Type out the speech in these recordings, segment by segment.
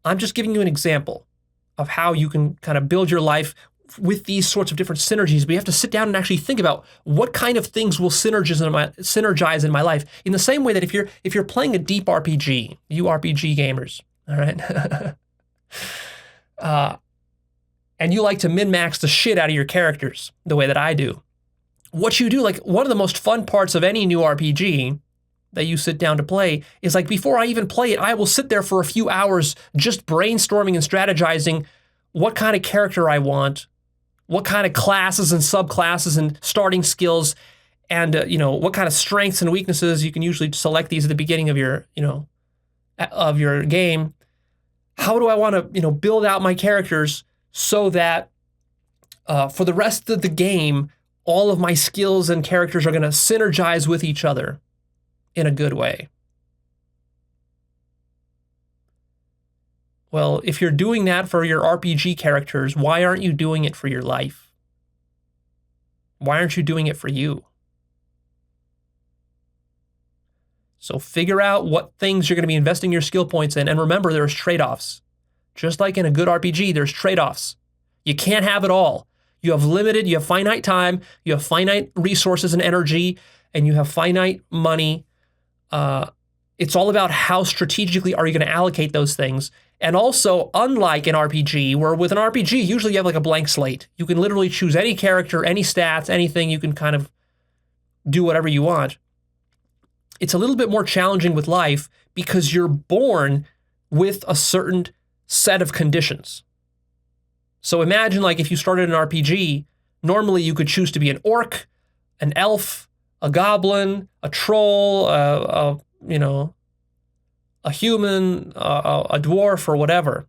I'm just giving you an example of how you can kind of build your life with these sorts of different synergies. But you have to sit down and actually think about what kind of things will synergize in my life. In the same way that if you're playing a deep RPG, you RPG gamers, all right, and you like to min-max the shit out of your characters the way that I do, what you do, like one of the most fun parts of any new RPG that you sit down to play is like before I even play it, I will sit there for a few hours just brainstorming and strategizing what kind of character I want, what kind of classes and subclasses and starting skills, and what kind of strengths and weaknesses. You can usually select these at the beginning of your game. How do I want to build out my characters so that for the rest of the game, all of my skills and characters are going to synergize with each other in a good way? Well, if you're doing that for your RPG characters, why aren't you doing it for your life? Why aren't you doing it for you? So figure out what things you're going to be investing your skill points in. And remember, there's trade-offs. Just like in a good RPG, there's trade-offs. You can't have it all. You have finite time, you have finite resources and energy, and you have finite money. It's all about how strategically are you going to allocate those things. And also, unlike an RPG, where with an RPG, usually you have like a blank slate. You can literally choose any character, any stats, anything. You can kind of do whatever you want. It's a little bit more challenging with life because you're born with a certain set of conditions. So imagine like if you started an RPG, normally you could choose to be an orc, an elf, a goblin, a troll, a human, a dwarf, or whatever.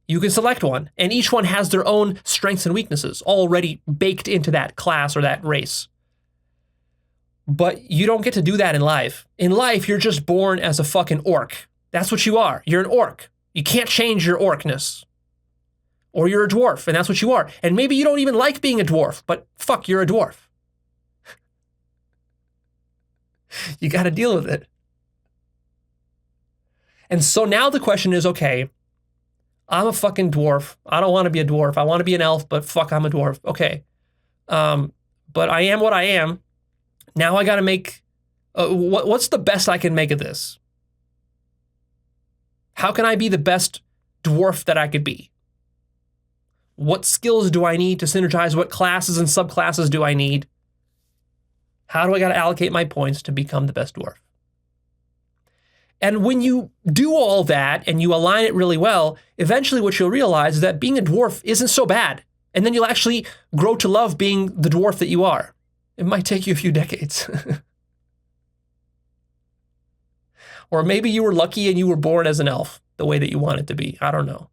You can select one, and each one has their own strengths and weaknesses already baked into that class or that race. But you don't get to do that in life. In life, you're just born as a fucking orc. That's what you are. You're an orc. You can't change your orcness. Or you're a dwarf, and that's what you are. And maybe you don't even like being a dwarf, but fuck, you're a dwarf. You got to deal with it. And so now the question is, okay, I'm a fucking dwarf. I don't want to be a dwarf. I want to be an elf, but fuck, I'm a dwarf. Okay. But I am what I am. Now I got to make, what's the best I can make of this? How can I be the best dwarf that I could be? What skills do I need to synergize? What classes and subclasses do I need? How do I got to allocate my points to become the best dwarf? And when you do all that and you align it really well, eventually what you'll realize is that being a dwarf isn't so bad. And then you'll actually grow to love being the dwarf that you are. It might take you a few decades. Or maybe you were lucky and you were born as an elf the way that you want it to be. I don't know.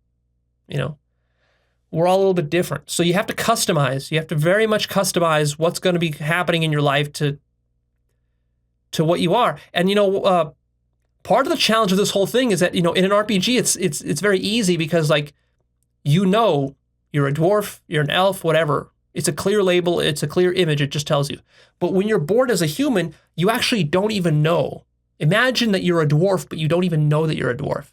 We're all a little bit different. So you have to customize. You have to very much customize what's going to be happening in your life to what you are. And, part of the challenge of this whole thing is that, in an RPG, it's very easy because, like, you're a dwarf, you're an elf, whatever. It's a clear label. It's a clear image. It just tells you. But when you're born as a human, you actually don't even know. Imagine that you're a dwarf, but you don't even know that you're a dwarf.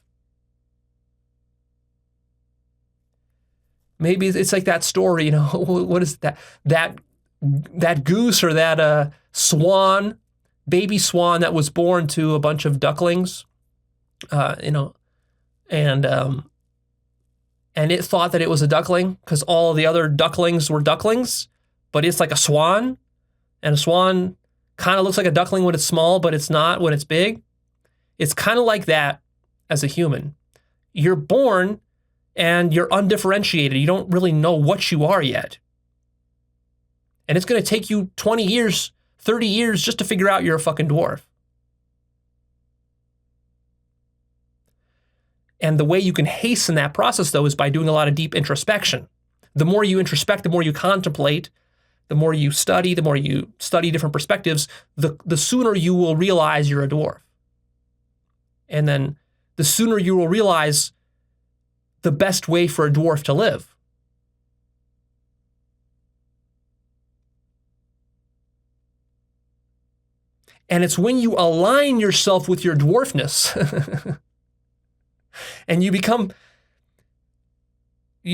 Maybe it's like that story, what is that goose or that swan, baby swan that was born to a bunch of ducklings, and it thought that it was a duckling because all of the other ducklings were ducklings, but it's like a swan, and a swan kind of looks like a duckling when it's small, but it's not when it's big. It's kind of like that as a human. You're born and you're undifferentiated. You don't really know what you are yet. And it's going to take you 20 years, 30 years just to figure out you're a fucking dwarf. And the way you can hasten that process, though, is by doing a lot of deep introspection. The more you introspect, the more you contemplate, the more you study different perspectives, the sooner you will realize you're a dwarf. And then the sooner you will realize the best way for a dwarf to live. And it's when you align yourself with your dwarfness And you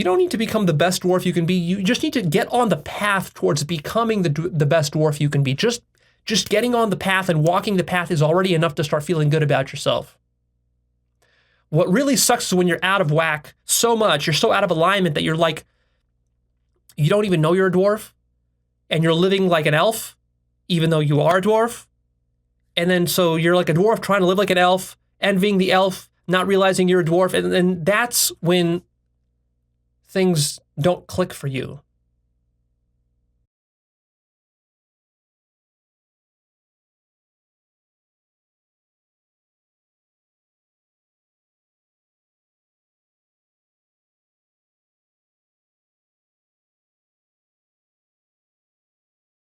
don't need to become the best dwarf you can be. You just need to get on the path towards becoming the best dwarf you can be. Just getting on the path and walking the path is already enough to start feeling good about yourself. What really sucks is when you're out of whack so much, you're so out of alignment that you're like, you don't even know you're a dwarf, and you're living like an elf, even though you are a dwarf. And then so you're like a dwarf trying to live like an elf, envying the elf, not realizing you're a dwarf. And that's when things don't click for you.